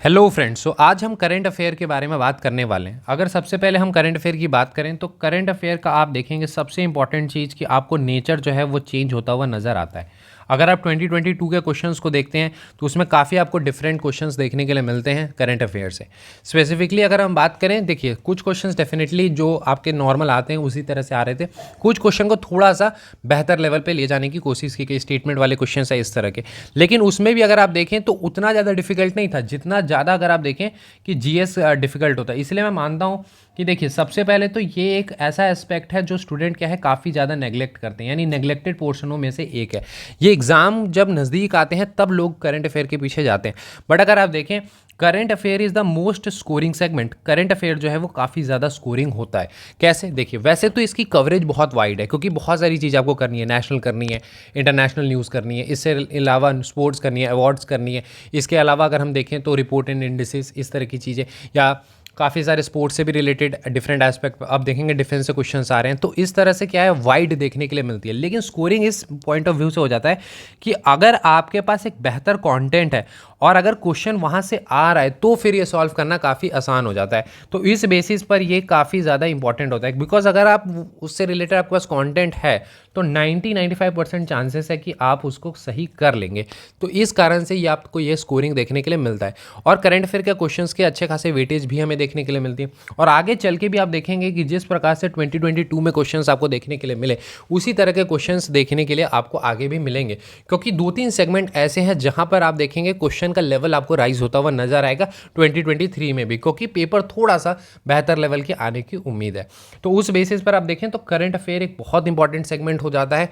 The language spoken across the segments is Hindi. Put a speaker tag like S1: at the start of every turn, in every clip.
S1: Hello friends. आज हम करंट अफेयर के बारे में बात करने वाले हैं। अगर सबसे पहले हम करंट अफेयर की बात करें तो करंट अफेयर का आप देखेंगे सबसे इंपॉर्टेंट चीज़ कि आपको नेचर जो है वो चेंज होता हुआ नज़र आता है। अगर आप 2022 के क्वेश्चंस को देखते हैं तो उसमें काफ़ी आपको डिफरेंट क्वेश्चंस देखने के लिए मिलते हैं करंट अफेयर से। स्पेसिफिकली अगर हम बात करें, देखिए कुछ क्वेश्चंस डेफिनेटली जो आपके नॉर्मल आते हैं उसी तरह से आ रहे थे। कुछ क्वेश्चन को थोड़ा सा बेहतर लेवल पे ले जाने की कोशिश की गई, स्टेटमेंट वाले क्वेश्चन है इस तरह के। लेकिन उसमें भी अगर आप देखें तो उतना ज़्यादा डिफिकल्ट नहीं था जितना ज़्यादा अगर आप देखें कि जीएस डिफिकल्ट होता है। इसलिए मैं मानता हूँ कि देखिए सबसे पहले तो ये एक ऐसा एस्पेक्ट है जो स्टूडेंट क्या है काफ़ी ज़्यादा नेगलेक्ट करते हैं, यानी नेगलेक्टेड पोर्शनों में से एक है। ये एग्ज़ाम जब नज़दीक आते हैं तब लोग करंट अफेयर के पीछे जाते हैं। बट अगर आप देखें current affair is the most scoring segment. Current affair जो है वो काफ़ी ज़्यादा स्कोरिंग होता है। कैसे? देखिए वैसे तो इसकी कवरेज बहुत वाइड है क्योंकि बहुत सारी चीज़ आपको करनी है, नेशनल करनी है, इंटरनेशनल न्यूज़ करनी है, इससे अलावा स्पोर्ट्स करनी है, अवार्ड्स करनी है। इसके अलावा अगर हम देखें तो रिपोर्ट एंड इंडिसेस, इस तरह की चीज़ें, या काफ़ी सारे स्पोर्ट्स से भी रिलेटेड डिफरेंट एस्पेक्ट अब देखेंगे डिफेंस से क्वेश्चंस आ रहे हैं। तो इस तरह से क्या है वाइड देखने के लिए मिलती है। लेकिन स्कोरिंग इस पॉइंट ऑफ व्यू से हो जाता है कि अगर आपके पास एक बेहतर कंटेंट है और अगर क्वेश्चन वहाँ से आ रहा है तो फिर ये सॉल्व करना काफ़ी आसान हो जाता है। तो इस बेसिस पर ये काफ़ी ज़्यादा इंपॉर्टेंट होता है बिकॉज अगर आप उससे रिलेटेड आपके पास कंटेंट है तो 90-95% चांसेस है कि आप उसको सही कर लेंगे। तो इस कारण से ये आपको ये स्कोरिंग देखने के लिए मिलता है। और करंट अफेयर के क्वेश्चंस के अच्छे खासे वेटेज भी हमें देखने के लिए मिलती है। और आगे चल के भी आप देखेंगे कि जिस प्रकार से 2022 में क्वेश्चंस आपको देखने के लिए मिले उसी तरह के क्वेश्चंस देखने के लिए आपको आगे भी मिलेंगे, क्योंकि 2-3 सेगमेंट ऐसे हैं जहां पर आप देखेंगे क्वेश्चन का लेवल आपको राइज होता हुआ नजर आएगा 2023 में भी, क्योंकि पेपर थोड़ा सा बेहतर लेवल के आने की उम्मीद है। तो उस बेसिस पर आप देखें तो करंट अफेयर एक बहुत इंपॉर्टेंट सेगमेंट हो जाता है।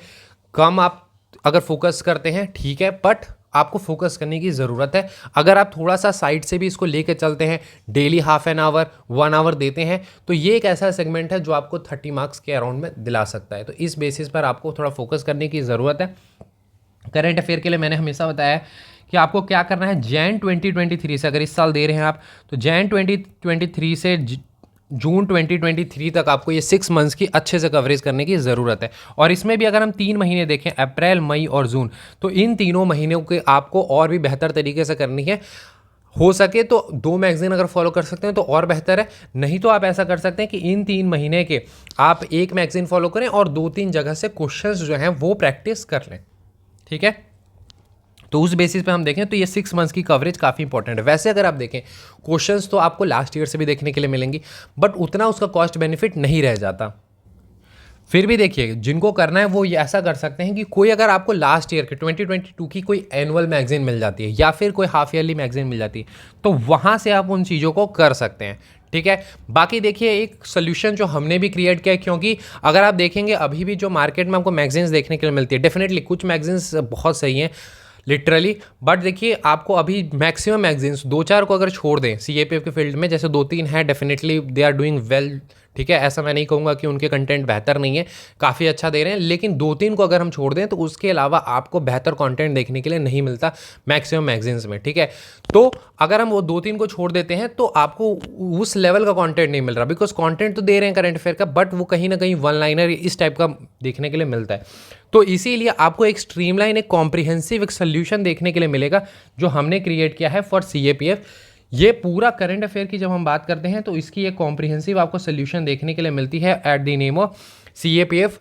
S1: कम आप अगर फोकस करते हैं ठीक है, बट आपको फोकस करने की ज़रूरत है। अगर आप थोड़ा सा साइड से भी इसको लेके चलते हैं, daily half an hour 1 hour देते हैं, तो ये एक ऐसा सेगमेंट है जो आपको 30 मार्क्स के अराउंड में दिला सकता है। तो इस बेसिस पर आपको थोड़ा फोकस करने की ज़रूरत है। करंट अफेयर के लिए मैंने हमेशा बताया है कि आपको क्या करना है। जैन 2023 से, अगर इस साल दे रहे हैं आप, तो जैन 2023 से जून 2023 तक आपको ये 6 मंथ्स की अच्छे से कवरेज करने की ज़रूरत है। और इसमें भी अगर हम 3 महीने देखें, अप्रैल, मई और जून, तो इन तीनों महीनों के आपको और भी बेहतर तरीके से करनी है। हो सके तो 2 मैगजीन अगर फॉलो कर सकते हैं तो और बेहतर है। नहीं तो आप ऐसा कर सकते हैं कि इन 3 महीने के आप 1 मैगजीन फॉलो करें और 2-3 जगह से क्वेश्चंस जो हैं वो प्रैक्टिस कर लें। ठीक है, तो उस बेसिस पे हम देखें तो ये 6 मंथ्स की कवरेज काफ़ी इंपॉर्टेंट है। वैसे अगर आप देखें क्वेश्चंस तो आपको लास्ट ईयर से भी देखने के लिए मिलेंगी, बट उतना उसका कॉस्ट बेनिफिट नहीं रह जाता। फिर भी देखिए जिनको करना है वो ये ऐसा कर सकते हैं कि कोई अगर आपको लास्ट ईयर के 2022 की कोई एनुअल मैगजीन मिल जाती है या फिर कोई हाफ ईयरली मैगजीन मिल जाती है तो वहाँ से आप उन चीज़ों को कर सकते हैं। ठीक है, बाकी देखिए एक सोल्यूशन जो हमने भी क्रिएट किया है, क्योंकि अगर आप देखेंगे अभी भी जो मार्केट में आपको मैगजीन्स देखने के लिए मिलती है, डेफिनेटली कुछ मैगजीन्स बहुत सही हैं लिटरली, बट देखिए आपको अभी मैक्सिमम मैगजीन्स 2-4 को अगर छोड़ दें सीएपीएफ के फील्ड में, जैसे 2-3 हैं definitely they are doing well. ठीक है, ऐसा मैं नहीं कहूँगा कि उनके कंटेंट बेहतर नहीं है, काफ़ी अच्छा दे रहे हैं, लेकिन 2-3 को अगर हम छोड़ दें तो उसके अलावा आपको बेहतर कंटेंट देखने के लिए नहीं मिलता मैक्सिमम मैगजीन्स में। ठीक है, तो अगर हम वो 2-3 को छोड़ देते हैं तो आपको उस लेवल का कंटेंट नहीं मिल रहा, बिकॉज कंटेंट तो दे रहे हैं करंट अफेयर का, बट वो कहीं ना कहीं वन लाइनर इस टाइप का देखने के लिए मिलता है। तो इसीलिए आपको एक स्ट्रीमलाइन, एक कॉम्प्रिहेंसिव एक सोल्यूशन देखने के लिए मिलेगा जो हमने क्रिएट किया है फॉर सीएपीएफ। ये पूरा करंट अफेयर की जब हम बात करते हैं तो इसकी एक कॉम्प्रिहेंसिव आपको सोल्यूशन देखने के लिए मिलती है at the name of CAPF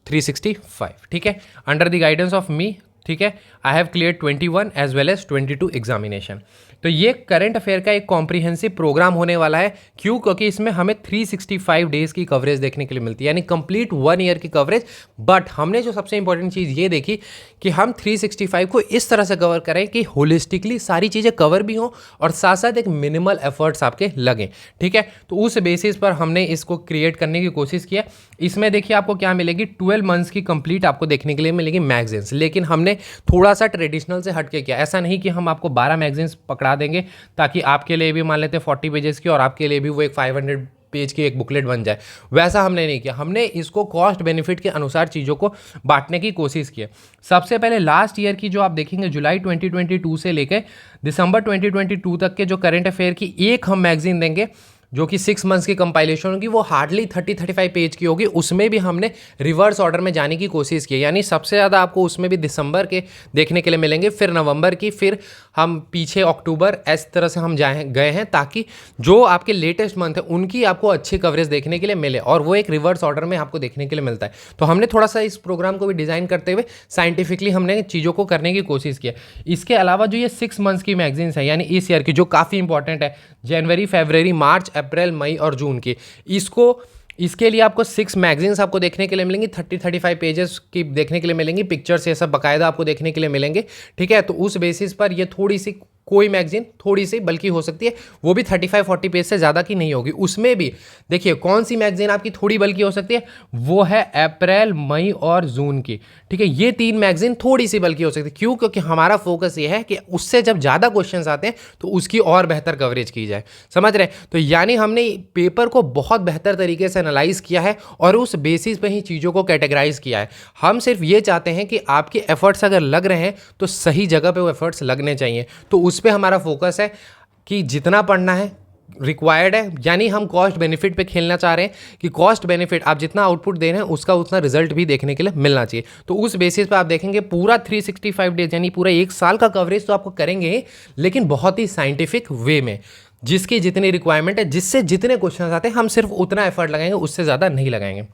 S1: 365। ठीक है, under the guidance of me. ठीक है, I have clear 21 as well as 22 examination. तो ये करंट अफेयर का एक कॉम्प्रिहेंसिव प्रोग्राम होने वाला है। क्यों? क्योंकि इसमें हमें 365 डेज की कवरेज देखने के लिए मिलती है, यानी कंप्लीट 1 ईयर की कवरेज। बट हमने जो सबसे इंपॉर्टेंट चीज़ ये देखी कि हम 365 को इस तरह से कवर करें कि होलिस्टिकली सारी चीज़ें कवर भी हों और साथ साथ एक मिनिमल एफर्ट्स आपके लगें। ठीक है, तो उस बेसिस पर हमने इसको क्रिएट करने की कोशिश किया। इसमें देखिए आपको क्या मिलेगी, 12 मंथ्स की कंप्लीट आपको देखने के लिए मिलेगी मैगजीन्स, लेकिन हमने थोड़ा सा ट्रेडिशनल से हटके किया। ऐसा नहीं कि हम आपको 12 मैगजीन्स पकड़ा देंगे ताकि आपके लिए भी मान लेते हैं 40 पेजेस की और आपके लिए भी वो एक 500 पेज की एक बुकलेट बन जाए। वैसा हमने नहीं किया, हमने इसको कॉस्ट बेनिफिट के अनुसार चीज़ों को बांटने की कोशिश की है। सबसे पहले लास्ट ईयर की जो आप देखेंगे जुलाई 2022 से लेकर दिसंबर 2022 तक के जो करंट अफेयर की एक हम मैगजीन देंगे जो कि 6 मंथ्स की कंपाइलेशन होगी, वो हार्डली 30-35 पेज की होगी। उसमें भी हमने रिवर्स ऑर्डर में जाने की कोशिश की, यानी सबसे ज़्यादा आपको उसमें भी दिसंबर के देखने के लिए मिलेंगे, फिर नवंबर की, फिर हम पीछे अक्टूबर, इस तरह से हम गए हैं ताकि जो आपके लेटेस्ट मंथ है उनकी आपको अच्छी कवरेज देखने के लिए मिले, और वो एक रिवर्स ऑर्डर में आपको देखने के लिए मिलता है। तो हमने थोड़ा सा इस प्रोग्राम को भी डिज़ाइन करते हुए साइंटिफिकली हमने चीज़ों को करने की कोशिश की है। इसके अलावा जो ये 6 मंथ्स की मैगजीन्स है, यानी इस ईयर की, जो काफ़ी इंपॉर्टेंट है, जनवरी, फरवरी, मार्च, अप्रैल, मई और जून की, इसके लिए आपको 6 मैगजीन्स आपको देखने के लिए मिलेंगी, 30-35 पेजेस की देखने के लिए मिलेंगी, पिक्चर्स ये सब बाकायदा आपको देखने के लिए मिलेंगे। ठीक है, तो उस बेसिस पर ये थोड़ी सी, कोई मैगजीन थोड़ी सी बल्कि हो सकती है, वो भी 35-40 पेज से ज़्यादा की नहीं होगी। उसमें भी देखिए कौन सी मैगजीन आपकी थोड़ी बल्कि हो सकती है, वो है अप्रैल, मई और जून की। ठीक है, ये 3 मैगजीन थोड़ी सी बल्कि हो सकती है। क्यों? क्योंकि हमारा फोकस ये है कि उससे जब ज़्यादा क्वेश्चंस आते हैं तो उसकी और बेहतर कवरेज की जाए। समझ रहे हैं? तो यानी हमने पेपर को बहुत बेहतर तरीके से एनालाइज किया है और उस बेसिस पे ही चीज़ों को कैटेगराइज किया है। हम सिर्फ ये चाहते हैं कि आपके एफर्ट्स अगर लग रहे हैं तो सही जगह पे वो एफर्ट्स लगने चाहिए। तो उस पे हमारा फोकस है कि जितना पढ़ना है रिक्वायर्ड है, यानी हम कॉस्ट बेनिफिट पे खेलना चाह रहे हैं कि कॉस्ट बेनिफिट आप जितना आउटपुट दे रहे हैं उसका उतना रिजल्ट भी देखने के लिए मिलना चाहिए। तो उस बेसिस पे आप देखेंगे पूरा 365 डेज यानी पूरा 1 साल का कवरेज तो आपको करेंगे, लेकिन बहुत ही साइंटिफिक वे में, जिसकी जितनी रिक्वायरमेंट है, जिससे जितने क्वेश्चन आते हैं हम सिर्फ उतना एफर्ट लगाएंगे, उससे ज़्यादा नहीं लगाएंगे।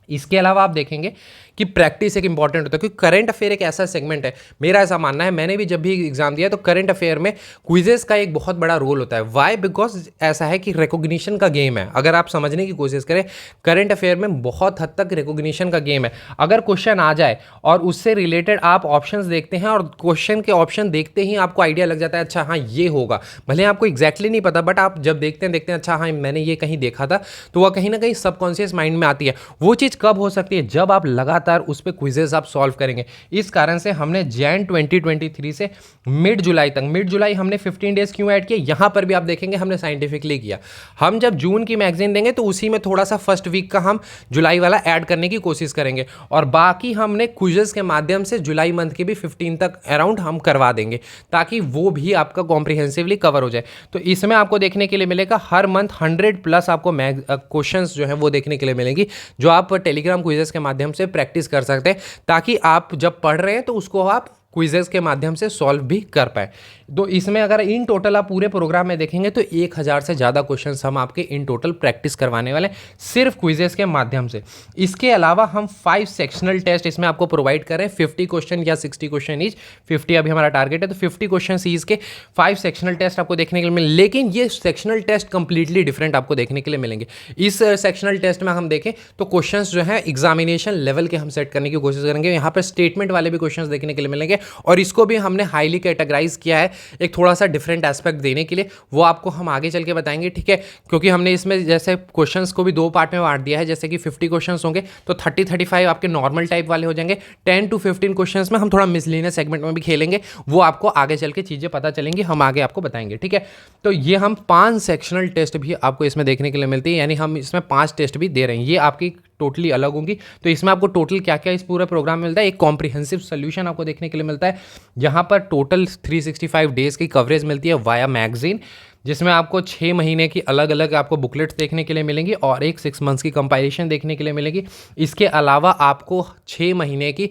S1: इसके अलावा आप देखेंगे कि प्रैक्टिस एक इंपॉर्टेंट होता है, क्योंकि करंट अफेयर एक ऐसा सेगमेंट है, मेरा ऐसा मानना है, मैंने भी जब भी एग्जाम दिया तो करंट अफेयर में क्विजेस का एक बहुत बड़ा रोल होता है। वाई? बिकॉज ऐसा है कि रिकॉग्निशन का गेम है। अगर आप समझने की कोशिश करें, करंट अफेयर में बहुत हद तक रिकॉग्निशन का गेम है। अगर क्वेश्चन आ जाए और उससे रिलेटेड आप ऑप्शंस देखते हैं और क्वेश्चन के ऑप्शन देखते ही आपको आइडिया लग जाता है, अच्छा हाँ ये होगा, भले आपको एग्जैक्टली नहीं पता, बट आप जब देखते हैं अच्छा हाँ मैंने ये कहीं देखा था, तो वह कहीं ना कहीं सबकॉन्शियस माइंड में आती है। वो चीज़ कब हो सकती है? जब आप लगातार उस पर क्विजेस आप सॉल्व करेंगे। इस कारण से हमने जैन 2023 से मिड जुलाई तक, मिड जुलाई हमने 15 डेज क्यों ऐड किए, यहां पर भी आप देखेंगे हमने साइंटिफिकली किया। हम जब जून की मैगजीन देंगे तो उसी में थोड़ा सा फर्स्ट वीक का हम जुलाई वाला ऐड करने की कोशिश करेंगे, और बाकी हमने क्विजेस के माध्यम से जुलाई मंथ की भी 15 तक अराउंड हम करवा देंगे, ताकि वो भी आपका कॉम्प्रिहेंसिवली कवर हो जाए। तो इसमें आपको देखने के लिए मिलेगा हर मंथ 100+ आपको क्वेश्चंस जो है वो देखने के लिए मिलेंगी, जो आप टेलीग्राम क्विजेस के माध्यम से प्रैक्टिस कर सकते हैं, ताकि आप जब पढ़ रहे हैं तो उसको आप क्विजेस के माध्यम से सॉल्व भी कर पाए। तो इसमें अगर इन टोटल आप पूरे प्रोग्राम में देखेंगे तो 1000 से ज़्यादा क्वेश्चंस हम आपके इन टोटल प्रैक्टिस करवाने वाले सिर्फ क्विजेस के माध्यम से। इसके अलावा हम 5 सेक्शनल टेस्ट इसमें आपको प्रोवाइड कर रहे हैं, 50 क्वेश्चन या 60 क्वेश्चन ईच, 50 अभी हमारा टारगेट है, तो 50 क्वेश्चन ईच के 5 सेक्शनल टेस्ट आपको देखने के लिए मिले। लेकिन ये सेक्शनल टेस्ट कंप्लीटली डिफरेंट आपको देखने के लिए मिलेंगे। इस सेक्शनल टेस्ट में हम देखें तो क्वेश्चन जो है एग्जामिनेशन लेवल के हम सेट करने की कोशिश करेंगे। यहाँ पर स्टेटमेंट वाले भी क्वेश्चन देखने के लिए मिलेंगे, और इसको भी हमने हाईली कैटेगराइज किया है एक थोड़ा सा डिफरेंट एस्पेक्ट देने के लिए। वो आपको हम आगे चल के बताएंगे, ठीक है, क्योंकि हमने इसमें जैसे क्वेश्चंस को भी 2 पार्ट में बांट दिया है। जैसे कि 50 क्वेश्चंस होंगे तो 30-35 आपके नॉर्मल टाइप वाले हो जाएंगे, 10 to 15 क्वेश्चंस में हम थोड़ा मिसलिनियस सेगमेंट में भी खेलेंगे, वो आपको आगे चल के चीज़ें पता चलेंगी, हम आगे आपको बताएंगे, ठीक है। तो ये हम 5 सेक्शनल टेस्ट भी आपको इसमें देखने के लिए मिलती है, यानी हम इसमें 5 टेस्ट भी दे रहे हैं, ये आपकी टोटली अलग होंगी। तो इसमें आपको टोटल क्या क्या इस पूरे प्रोग्राम में मिलता है, एक कॉम्प्रिहेंसिव सोल्यूशन आपको देखने के लिए मिलता है। यहाँ पर टोटल 365 डेज की कवरेज मिलती है वाया मैगजीन, जिसमें आपको 6 महीने की अलग अलग आपको बुकलेट्स देखने के लिए मिलेंगी और एक 6 मंथ्स की कंपाइलेशन देखने के लिए मिलेगी। इसके अलावा आपको 6 महीने की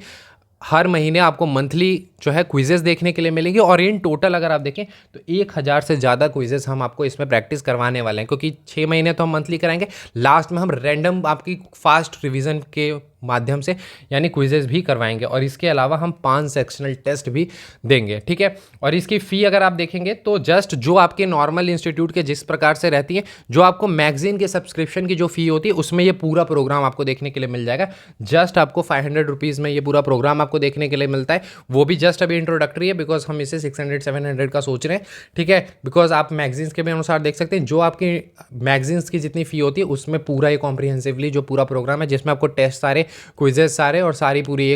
S1: हर महीने आपको मंथली जो है क्विजेस देखने के लिए मिलेंगे, और इन टोटल अगर आप देखें तो 1000 से ज़्यादा क्विजेस हम आपको इसमें प्रैक्टिस करवाने वाले हैं, क्योंकि 6 महीने तो हम मंथली कराएंगे, लास्ट में हम रैंडम आपकी फास्ट रिवीजन के माध्यम से यानी क्विजेस भी करवाएंगे, और इसके अलावा हम 5 सेक्शनल टेस्ट भी देंगे, ठीक है। और इसकी फ़ी अगर आप देखेंगे तो जस्ट जो आपके नॉर्मल इंस्टीट्यूट के जिस प्रकार से रहती है, जो आपको मैगजीन के सब्सक्रिप्शन की जो फ़ी होती है उसमें ये पूरा प्रोग्राम आपको देखने के लिए मिल जाएगा। जस्ट आपको 500 रुपीज़ में ये पूरा प्रोग्राम आपको देखने के लिए मिलता है, वो भी जस्ट अभी इंट्रोडक्टरी है, बिकॉज हम इसे 600-700 का सोच रहे हैं, ठीक है। बिकॉज आप मैगजीन्स के भी अनुसार देख सकते हैं, जो आपकी मैगजीन्स की जितनी फ़ी होती है उसमें पूरा ये कॉम्प्रिहेंसिवली जो पूरा प्रोग्राम है, जिसमें आपको टेस्ट सारे, क्विजेस सारे, और सारी पूरी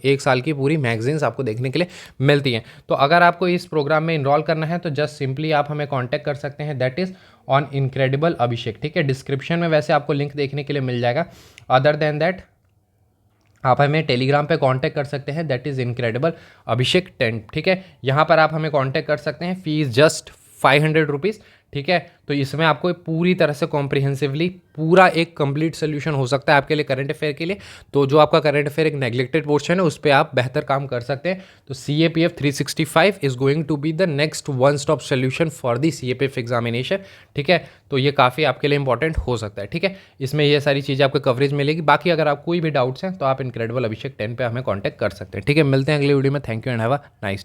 S1: 1 साल की पूरी मैगजीन्स आपको देखने के लिए मिलती हैं। तो अगर आपको इस प्रोग्राम में इनरोल करना है तो जस्ट सिंपली आप हमें कांटेक्ट कर सकते हैं, दैट इज़ ऑन इनक्रेडिबल अभिषेक, ठीक है। डिस्क्रिप्शन में वैसे आपको लिंक देखने के लिए मिल जाएगा। अदर देन दैट आप हमें टेलीग्राम पे कांटेक्ट कर सकते हैं, दैट इज़ इनक्रेडिबल अभिषेक 10, ठीक है। यहाँ पर आप हमें कांटेक्ट कर सकते हैं, फीस जस्ट 500 रुपीज़, ठीक है। तो इसमें आपको पूरी तरह से कॉम्प्रिहेंसिवली पूरा एक कंप्लीट सोल्यूशन हो सकता है आपके लिए करंट अफेयर के लिए। तो जो आपका करंट अफेयर एक नेग्लेक्टेड पोर्शन है उस पर आप बेहतर काम कर सकते हैं। तो CAPF 365 is going to be the next one stop solution for the CAPF examination. ठीक है, तो ये काफ़ी आपके लिए इंपॉर्टेंट हो सकता है। ठीक है, इसमें ये सारी चीज़ें आपको कवरेज मिलेगी। बाकी अगर आप कोई भी डाउट्स हैं तो आप इनक्रेडिबल अभिषेक 10 पे हमें कॉन्टैक्ट कर सकते हैं। ठीक है, मिलते हैं अगले वीडियो में। Thank you and have a nice